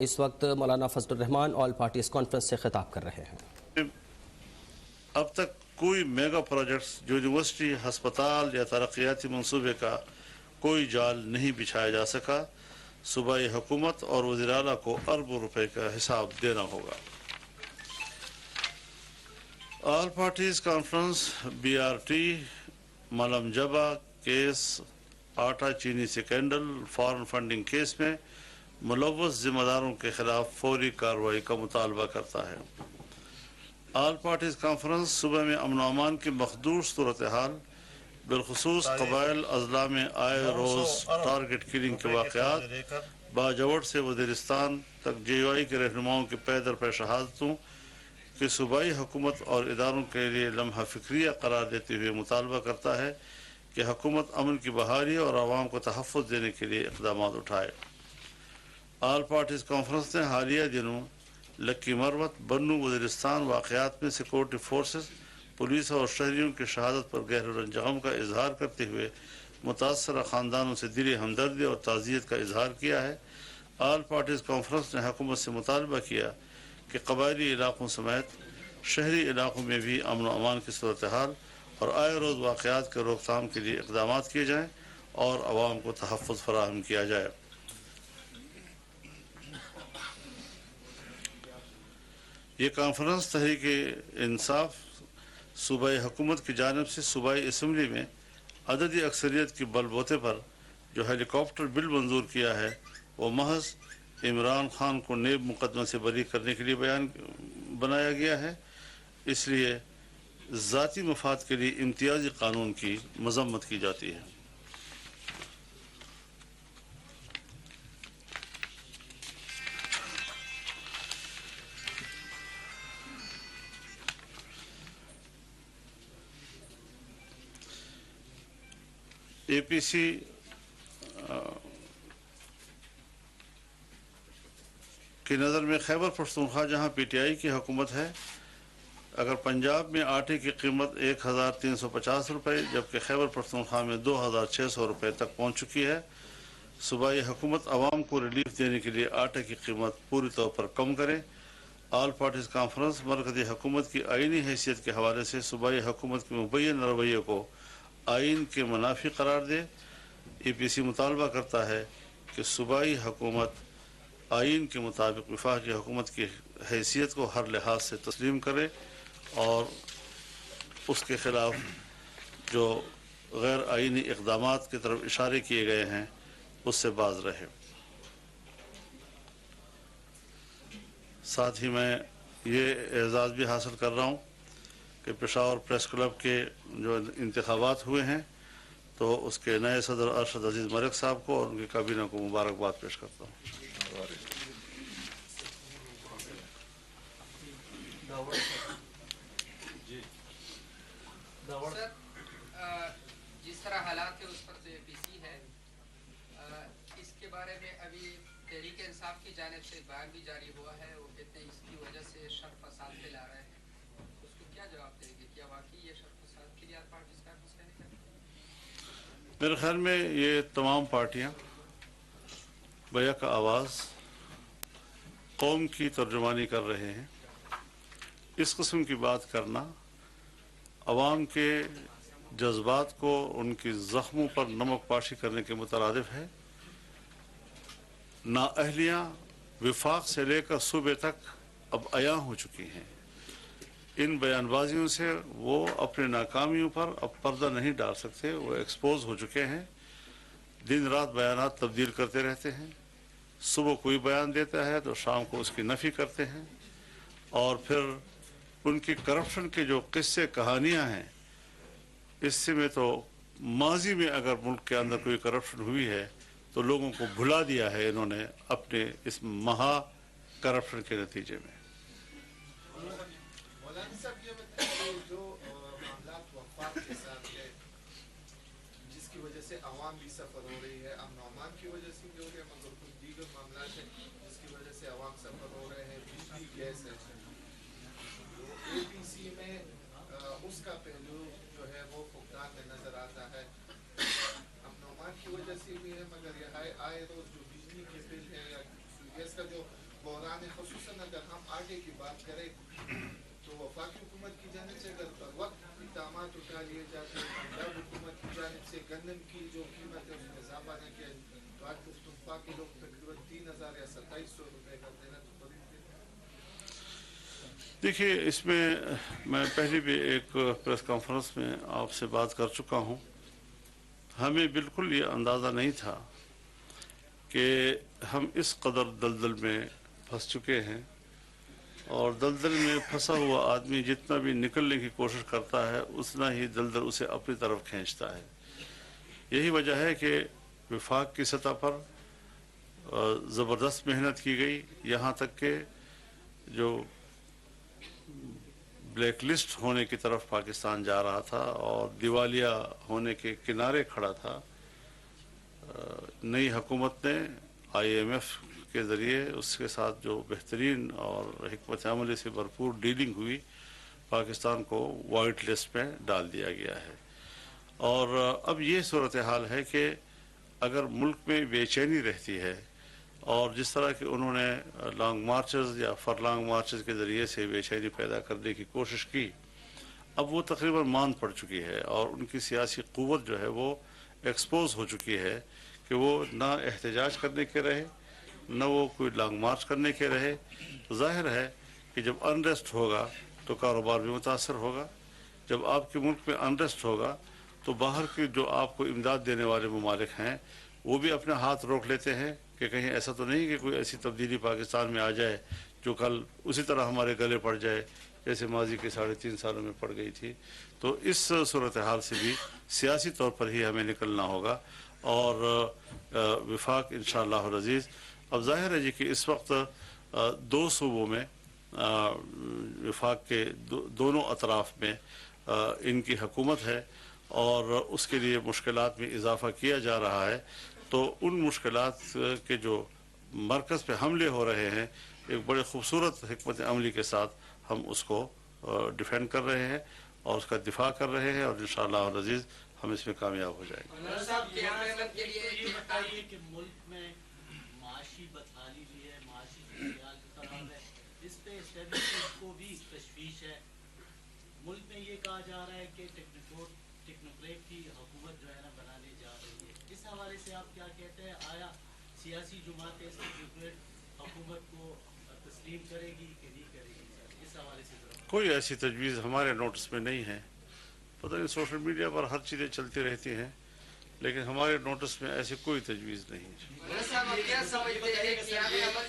اس وقت مولانا فضل الرحمان all parties conference سے خطاب کر رہے ہیں۔ اب تک کوئی میگا پروجیکٹس جو یونیورسٹی، ہسپتال یا ترقیاتی منصوبے کا کوئی جال نہیں بچھایا جا سکا۔ صوبائی حکومت اور وزیر اعلیٰ کو اربوں روپے کا حساب دینا ہوگا۔ آل پارٹیز کانفرنس BRT ملم جبہ کیس، آٹا چینی سکینڈل، فارن فنڈنگ کیس میں ملوث ذمہ داروں کے خلاف فوری کارروائی کا مطالبہ کرتا ہے۔ آل پارٹیز کانفرنس صوبہ میں امن و امان کی مخدوش صورتحال، بالخصوص قبائل اضلاع میں آئے روز ٹارگٹ کلنگ کے واقعات، باجوڑ سے وزیرستان تک JUI کے رہنماؤں کی پے در پے شہادتوں کہ صوبائی حکومت اور اداروں کے لیے لمحہ فکریہ قرار دیتے ہوئے مطالبہ کرتا ہے کہ حکومت امن کی بحالی اور عوام کو تحفظ دینے کے لیے اقدامات اٹھائے۔ آل پارٹیز کانفرنس نے حالیہ دنوں لکی مروت، بنو، وزیرستان واقعات میں سیکورٹی فورسز، پولیس اور شہریوں کی شہادت پر گہرے رنج غم کا اظہار کرتے ہوئے متاثرہ خاندانوں سے دلی ہمدردی اور تعزیت کا اظہار کیا ہے۔ آل پارٹیز کانفرنس نے حکومت سے مطالبہ کیا کہ قبائلی علاقوں سمیت شہری علاقوں میں بھی امن و امان کی صورتحال اور آئے روز واقعات کے روک تھام کے لیے اقدامات کیے جائیں اور عوام کو تحفظ فراہم کیا جائے۔ یہ کانفرنس تحریک انصاف صوبائی حکومت کی جانب سے صوبائی اسمبلی میں عددی اکثریت کی بل بوتے پر جو ہیلی کاپٹر بل منظور کیا ہے وہ محض عمران خان کو نیب مقدمہ سے بری کرنے کے لیے بنایا گیا ہے، اس لیے ذاتی مفاد کے لیے امتیازی قانون کی مذمت کی جاتی ہے۔ APC کی نظر میں خیبر پختونخوا جہاں PTI کی حکومت ہے، اگر پنجاب میں آٹے کی قیمت 1350 روپے جبکہ خیبر پختونخوا میں 2600 روپے تک پہنچ چکی ہے، صوبائی حکومت عوام کو ریلیف دینے کے لیے آٹے کی قیمت پوری طور پر کم کرے۔ آل پارٹیز کانفرنس مرکزی حکومت کی آئینی حیثیت کے حوالے سے صوبائی حکومت کے مبین رویے کو آئین کے منافی قرار دے۔ APC مطالبہ کرتا ہے کہ صوبائی حکومت آئین کے مطابق وفاقی حکومت کی حیثیت کو ہر لحاظ سے تسلیم کرے اور اس کے خلاف جو غیر آئینی اقدامات کی طرف اشارے کیے گئے ہیں اس سے باز رہے۔ ساتھ ہی میں یہ اعزاز بھی حاصل کر رہا ہوں کہ پشاور پریس کلب کے جو انتخابات ہوئے ہیں تو اس کے نئے صدر ارشد عزیز مرک صاحب کو اور ان کی کابینہ کو مبارکباد پیش کرتا ہوں۔ سر، جس طرح حالات ہے اس پر تو APC ہے، اس کے بارے میں ابھی تحریک انصاف کی جانب سے بیان بھی جاری ہوا ہے، وہ کہتے ہیں اس کی وجہ سے شر فساد پھیلا رہے ہیں، اس کو کیا جواب دیں گے؟ کیا واقعی یہ شر فساد کے لیے آل پارٹیز کانفرنس کا نہیں کرتے؟ میرے خیال میں یہ تمام پارٹیاں بیک آواز قوم کی ترجمانی کر رہے ہیں۔ اس قسم کی بات کرنا عوام کے جذبات کو ان کی زخموں پر نمک پاشی کرنے کے مترادف ہے۔ نااہلیاں وفاق سے لے کر صوبے تک اب عیاں ہو چکی ہیں۔ ان بیان بازیوں سے وہ اپنے ناکامیوں پر اب پردہ نہیں ڈال سکتے، وہ ایکسپوز ہو چکے ہیں۔ دن رات بیانات تبدیل کرتے رہتے ہیں، صبح کوئی بیان دیتا ہے تو شام کو اس کی نفی کرتے ہیں، اور پھر ان کی کرپشن کے جو قصے کہانیاں ہیں، اس سے میں تو ماضی میں اگر ملک کے اندر کوئی کرپشن ہوئی ہے تو لوگوں کو بھلا دیا ہے انہوں نے اپنے اس مہا کرپشن کے نتیجے میں۔ مولانا صاحب یہ بتائیے، جو معاملات وفاق کے ساتھ ہے جس کی وجہ سے عوام بھی سفر ہو رہی ہے، امن و امان کی وجہ سے بھی ہو رہی ہے، مگر کچھ دیگر معاملات ہیں جس کی وجہ سے عوام سفر ہو رہے ہیں، بجلی گیس ہے، APC میں اس کا پہلو جو ہے وہ فقدان میں نظر آتا ہے۔ امن و امان کی وجہ سے بھی ہے، مگر یہ آئے روز جو بجلی کے بل ہے یا گیس کا جو شان خصوصاً اگر ہم آٹے کی بات کریں تو وفاقی حکومت کی جانب سے اگر بر وقت اقدامات اٹھا لیے جاتے ہیں، پنجاب حکومت کی جانب سے گندم کی جو قیمت ہے اس میں اضافہ نہ کیا، تو آج پختونخوا کے لوگ تقریباً 3,000 یا 2,700 روپے کا دینا تو خریدتے ہیں۔ دیکھیے، اس میں میں پہلے بھی ایک پریس کانفرنس میں آپ سے بات کر چکا ہوں، ہمیں بالکل یہ اندازہ نہیں تھا کہ ہم اس قدر دلدل میں پھنس چکے ہیں، اور دلدل میں پھنسا ہوا آدمی جتنا بھی نکلنے کی کوشش کرتا ہے اتنا ہی دلدل اسے اپنی طرف کھینچتا ہے۔ یہی وجہ ہے کہ وفاق کی سطح پر زبردست محنت کی گئی، یہاں تک کہ جو بلیک لسٹ ہونے کی طرف پاکستان جا رہا تھا اور دیوالیہ ہونے کے کنارے کھڑا تھا، نئی حکومت نے IMF کے ذریعے اس کے ساتھ جو بہترین اور حکمت عملی سے بھرپور ڈیلنگ ہوئی، پاکستان کو وائٹ لسٹ میں ڈال دیا گیا ہے۔ اور اب یہ صورتحال ہے کہ اگر ملک میں بے چینی رہتی ہے، اور جس طرح کہ انہوں نے لانگ مارچز یا فرلانگ مارچز کے ذریعے سے بے چینی پیدا کرنے کی کوشش کی، اب وہ تقریباً مان پڑ چکی ہے، اور ان کی سیاسی قوت جو ہے وہ ایکسپوز ہو چکی ہے کہ وہ نہ احتجاج کرنے کے رہے، نہ وہ کوئی لانگ مارچ کرنے کے رہے۔ تو ظاہر ہے کہ جب انریسٹ ہوگا تو کاروبار بھی متاثر ہوگا، جب آپ کے ملک میں انریسٹ ہوگا تو باہر کے جو آپ کو امداد دینے والے ممالک ہیں وہ بھی اپنے ہاتھ روک لیتے ہیں کہ کہیں ایسا تو نہیں کہ کوئی ایسی تبدیلی پاکستان میں آ جائے جو کل اسی طرح ہمارے گلے پڑ جائے جیسے ماضی کے 3.5 سالوں میں پڑ گئی تھی۔ تو اس صورتحال سے بھی سیاسی طور پر ہی ہمیں نکلنا ہوگا، اور وفاق انشاءاللہ العزیز، اب ظاہر ہے جی کہ اس وقت 2 صوبوں میں وفاق کے دونوں اطراف میں ان کی حکومت ہے، اور اس کے لیے مشکلات میں اضافہ کیا جا رہا ہے۔ تو ان مشکلات کے جو مرکز پہ حملے ہو رہے ہیں، ایک بڑے خوبصورت حکمت عملی کے ساتھ ہم اس کو ڈیفینڈ کر رہے ہیں اور اس کا دفاع کر رہے ہیں، اور انشاءاللہ العزیز ہم اس میں کامیاب ہو جائیں گے۔ یہ بتائیے کہ ملک میں معاشی بدحالی بھی ہے، معاشی صورتحال بھی خراب ہے، اس پہ اسٹیبلشمنٹ کو بھی تشویش ہے۔ ملک میں یہ کہا جا رہا ہے کہ ٹیکنوکریٹ کی حکومت جو ہے نا بنانے جا رہی ہے، اس حوالے سے آپ کیا کہتے ہیں؟ آیا سیاسی جماعتیں اس ٹیکنوکریٹ حکومت کو تسلیم کرے گی کہ نہیں کرے گی؟ اس حوالے سے کوئی ایسی تجویز ہمارے نوٹس میں نہیں ہے، پتہ نہیں سوشل میڈیا پر ہر چیزیں چلتی رہتی ہیں، لیکن ہمارے نوٹس میں ایسی کوئی تجویز نہیں ہے۔ صاحب آپ کیا سمجھتے ہیں کہ قیام امن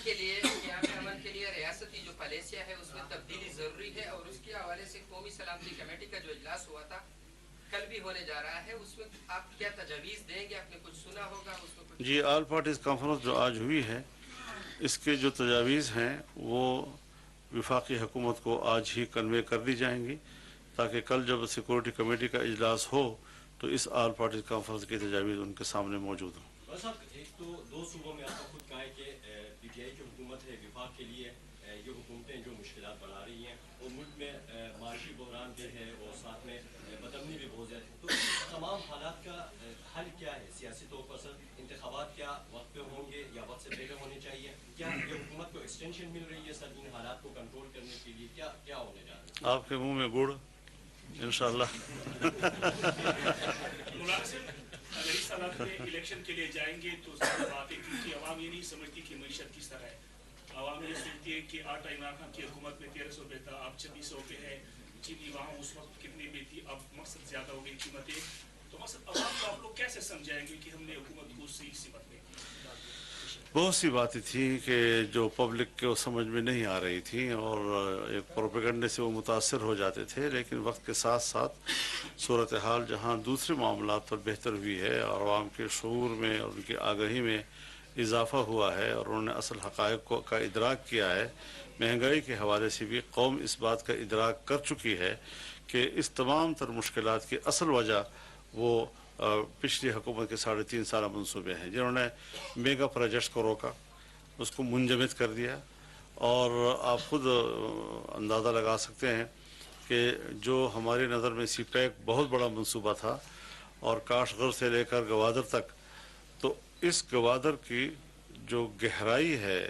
کے لیے ریاستی جو پالیسیاں ہے اس میں تبدیلی ضروری ہے، اور اس کے حوالے سے قومی سلامتی کمیٹی کا جو اجلاس ہوا تھا کل بھی ہونے جا رہا ہے، اس میں آپ کیا تجاویز دیں گے؟ آپ نے کچھ سنا ہوگا اس میں کچھ؟ جی، آل پارٹیز کانفرنس جو آج ہوئی ہے، اس کے جو تجاویز ہیں وہ وفاقی حکومت کو آج ہی کنوے کر دی جائیں گی، تاکہ کل جب سیکورٹی کمیٹی کا اجلاس ہو تو اس آل پارٹیز کانفرنس کی تجاویز ان کے سامنے موجود ہوں۔ بس صاحب، ایک تو 2 صوبوں میں آپ کو خود کہا ہے کہ PTI کی حکومت ہے، وفاق کے لیے یہ حکومتیں جو مشکلات بڑھا رہی ہیں، اور ملک میں معاشی بحران بھی ہے اور ساتھ میں بدامنی بھی بہت زیادہ ہے، تو اس تمام حالات کا حل کیا ہے سیاسی طور پر؟ سر، انتخابات کیا وقت پہ ہوں گے یا وقت سے پہلے ہونے چاہیے؟ کیا یہ حکومت کو ایکسٹینشن مل رہی ہے سر ان حالات کو کنٹرول کرنے کے لیے؟ کیا ہونے جا رہا ہے؟ آپ کے منہ میں گڑ انشاءاللہ۔ ملازم اگر اس حالات میں الیکشن کے لیے جائیں گے تو ظاہر بات ہے کہ عوام یہ نہیں سمجھتی کہ معیشت کس طرح ہے۔ عوام یہ سمجھتی ہے کہ آٹا عمران خان کی حکومت میں 1300 روپے تھا، اب 2600 پہ ہے، چینی وہاں اس وقت کتنے پہ تھی، اب مقصد زیادہ ہو گئی قیمتیں۔ تو مقصد عوام کو آپ لوگ کیسے سمجھائیں گے کہ ہم نے حکومت کو صحیح سمت میں؟ بہت سی باتیں تھیں کہ جو پبلک کو سمجھ میں نہیں آ رہی تھیں، اور ایک پروپیگنڈے سے وہ متاثر ہو جاتے تھے، لیکن وقت کے ساتھ ساتھ صورتحال جہاں دوسرے معاملات پر بہتر ہوئی ہے اور عوام کے شعور میں اور ان کی آگہی میں اضافہ ہوا ہے، اور انہوں نے اصل حقائق کا ادراک کیا ہے، مہنگائی کے حوالے سے بھی قوم اس بات کا ادراک کر چکی ہے کہ اس تمام تر مشکلات کی اصل وجہ وہ پچھلی حکومت کے 3.5 سالہ منصوبے ہیں، جنہوں نے میگا پروجیکٹس کو روکا، اس کو منجمد کر دیا، اور آپ خود اندازہ لگا سکتے ہیں کہ جو ہماری نظر میں سی پیک بہت بڑا منصوبہ تھا، اور کاش غر سے لے کر گوادر تک، تو اس گوادر کی جو گہرائی ہے